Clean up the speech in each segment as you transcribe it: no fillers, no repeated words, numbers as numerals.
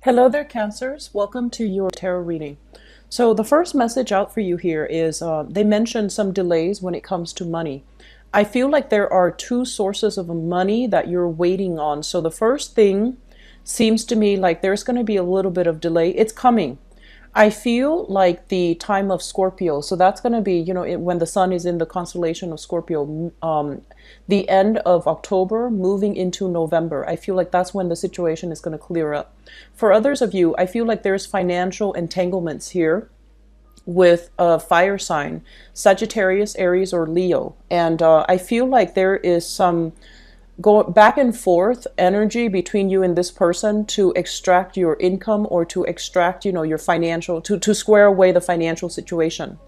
Hello there, Cancers. Welcome to your tarot reading. So the first message out for you here is they mentioned some delays when it comes to money. I feel like there are two sources of money that you're waiting on. So the first thing seems to me like there's going to be a little bit of delay. It's coming. I feel like the time of Scorpio. So that's going to be, when the sun is in the constellation of Scorpio, the end of October, moving into November. I feel like that's when the situation is going to clear up. For others of you, I feel like there's financial entanglements here with a fire sign, Sagittarius, Aries, or Leo. And I feel like there is some go back and forth energy between you and this person to extract your income or to extract, your financial, to square away the financial situation.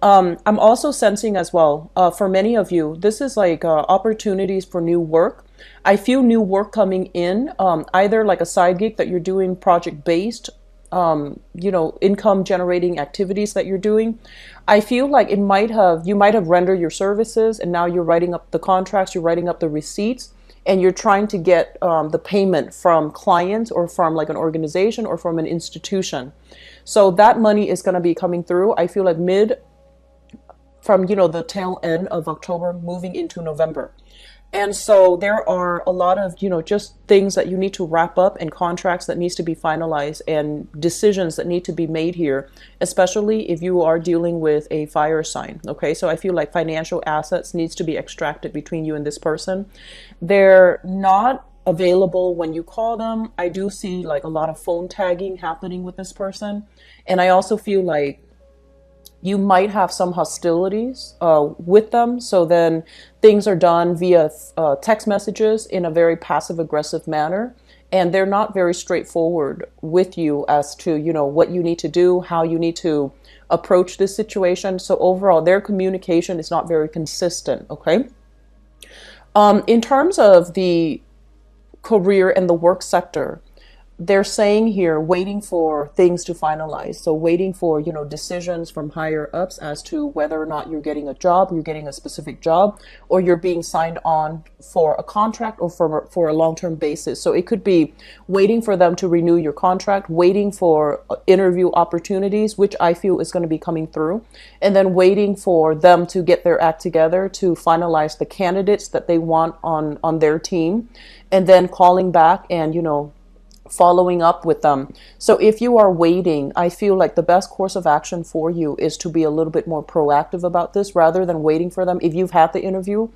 I'm also sensing as well, for many of you, this is like opportunities for new work. I feel new work coming in, either like a side gig that you're doing project based, income generating activities that you're doing. I feel like you might have rendered your services and now you're writing up the contracts, you're writing up the receipts, and you're trying to get the payment from clients or from like an organization or from an institution. So that money is going to be coming through. I feel like from the tail end of October moving into November. And so there are a lot of, just things that you need to wrap up and contracts that needs to be finalized and decisions that need to be made here, especially if you are dealing with a fire sign. Okay, so I feel like financial assets needs to be extracted between you and this person. They're not available when you call them. I do see like a lot of phone tagging happening with this person. And I also feel like you might have some hostilities with them. So then things are done via text messages in a very passive aggressive manner. And they're not very straightforward with you as to, what you need to do, how you need to approach this situation. So overall, their communication is not very consistent. Okay. In terms of the career and the work sector, they're saying here, waiting for things to finalize. So waiting for, decisions from higher ups as to whether or not you're getting a job, you're getting a specific job, or you're being signed on for a contract or for a long-term basis. So it could be waiting for them to renew your contract, waiting for interview opportunities, which I feel is going to be coming through, and then waiting for them to get their act together to finalize the candidates that they want on their team, and then calling back and, following up with them. So if you are waiting, I feel like the best course of action for you is to be a little bit more proactive about this rather than waiting for them. If you've had the interview,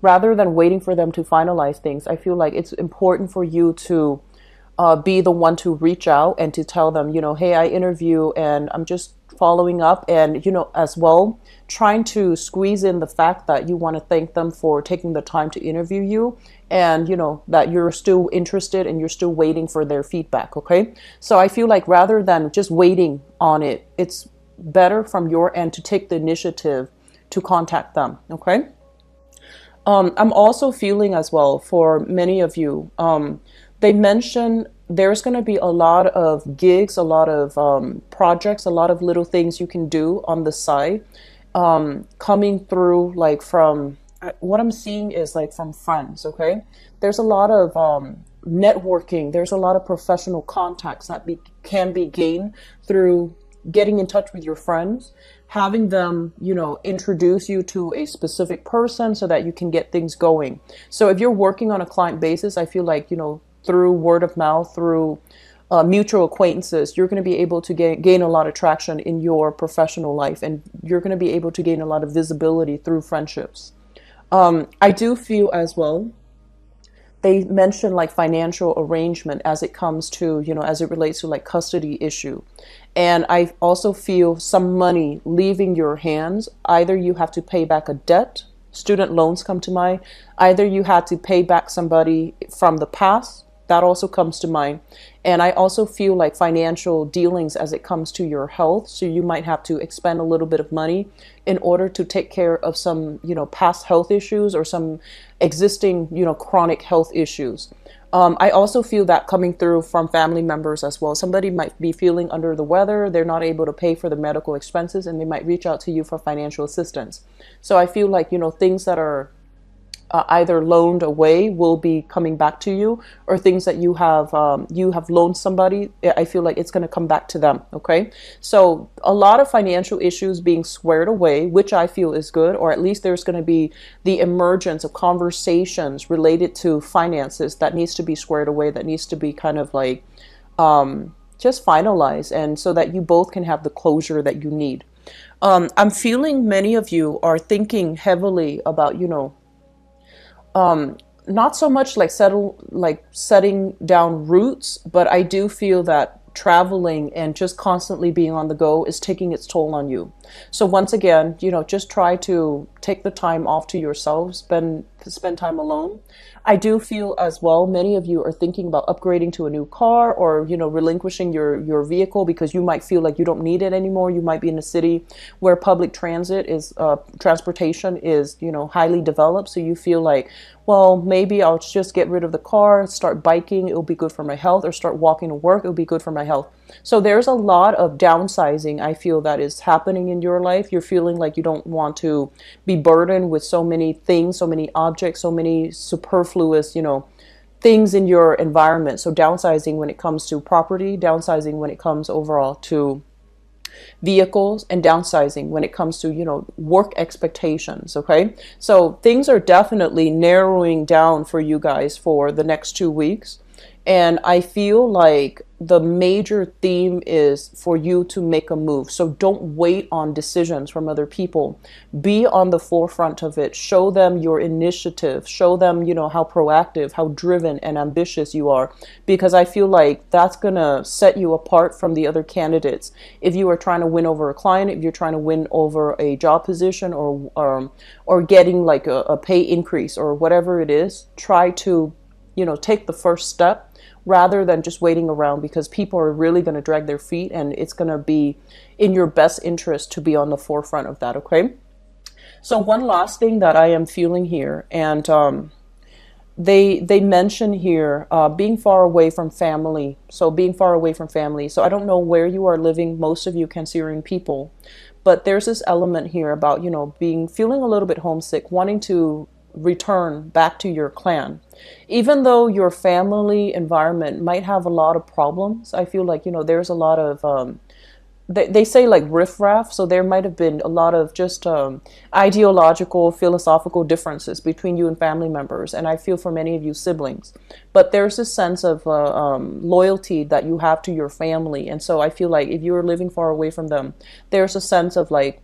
rather than waiting for them to finalize things, I feel like it's important for you to be the one to reach out and to tell them, hey, I interview and I'm just following up, and as well trying to squeeze in the fact that you want to thank them for taking the time to interview you, and that you're still interested and you're still waiting for their feedback. Okay, so I feel like rather than just waiting on it, it's better from your end to take the initiative to contact them. Okay. I'm also feeling as well for many of you, they mentioned there's going to be a lot of gigs, a lot of projects, a lot of little things you can do on the side coming through, like from what I'm seeing is like from friends. Okay, there's a lot of networking, there's a lot of professional contacts that can be gained through getting in touch with your friends, having them, introduce you to a specific person so that you can get things going. So if you're working on a client basis, I feel like, through word of mouth, through mutual acquaintances, you're going to be able to gain a lot of traction in your professional life, and you're going to be able to gain a lot of visibility through friendships. I do feel as well, they mention like financial arrangement as it comes to, as it relates to like custody issue. And I also feel some money leaving your hands. Either you have to pay back a debt, student loans come to mind. Either you had to pay back somebody from the past, that also comes to mind. And I also feel like financial dealings as it comes to your health. So you might have to expend a little bit of money in order to take care of some, past health issues or some existing, chronic health issues. I also feel that coming through from family members as well. Somebody might be feeling under the weather. They're not able to pay for the medical expenses, and they might reach out to you for financial assistance. So I feel like, things that are either loaned away will be coming back to you, or things that you have loaned somebody, I feel like it's going to come back to them. Okay, so a lot of financial issues being squared away, which I feel is good, or at least there's going to be the emergence of conversations related to finances that needs to be squared away, that needs to be kind of like just finalized, and so that you both can have the closure that you need. I'm feeling many of you are thinking heavily about, not so much like setting down roots, but I do feel that traveling and just constantly being on the go is taking its toll on you. So once again, just try to take the time off to yourself, spend time alone. I do feel as well, many of you are thinking about upgrading to a new car, or, relinquishing your vehicle because you might feel like you don't need it anymore. You might be in a city where public transportation is, highly developed. So you feel like, well, maybe I'll just get rid of the car, start biking, it'll be good for my health, or start walking to work, it'll be good for my health. So there's a lot of downsizing, I feel, that is happening in your life. You're feeling like you don't want to be burdened with so many things, so many objects, so many superfluous, things in your environment. So downsizing when it comes to property, downsizing when it comes overall to vehicles, and downsizing when it comes to, work expectations. Okay, so things are definitely narrowing down for you guys for the next 2 weeks. And I feel like the major theme is for you to make a move. So don't wait on decisions from other people. Be on the forefront of it. Show them your initiative. Show them, how proactive, how driven and ambitious you are. Because I feel like that's going to set you apart from the other candidates. If you are trying to win over a client, if you're trying to win over a job position, or getting like a pay increase or whatever it is, try to, take the first step rather than just waiting around, because people are really going to drag their feet, and it's going to be in your best interest to be on the forefront of that. Okay, so one last thing that I am feeling here, and they mention here being far away from family. So being far away from family. So I don't know where you are living, most of you Cancerian people, but there's this element here about, feeling a little bit homesick, wanting to return back to your clan. Even though your family environment might have a lot of problems, I feel like, there's a lot of, they say like riffraff, so there might have been a lot of just ideological, philosophical differences between you and family members, and I feel for many of you siblings. But there's this sense of loyalty that you have to your family, and so I feel like if you're living far away from them, there's a sense of like,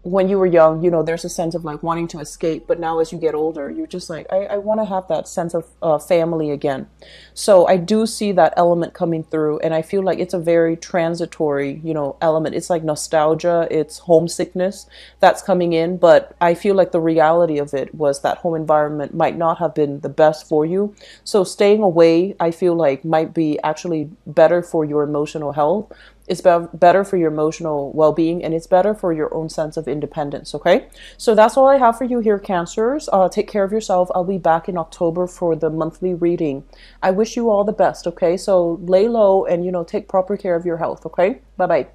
when you were young, there's a sense of like wanting to escape, but now as you get older, you're just like, I want to have that sense of family again. So I do see that element coming through, and I feel like it's a very transitory, element. It's like nostalgia, it's homesickness that's coming in, but I feel like the reality of it was that home environment might not have been the best for you. So staying away, I feel like might be actually better for your emotional health. It's better for your emotional well-being, and it's better for your own sense of independence. Okay, so that's all I have for you here, Cancers. Take care of yourself. I'll be back in October for the monthly reading. I wish you all the best. Okay, so lay low and take proper care of your health. Okay, bye bye.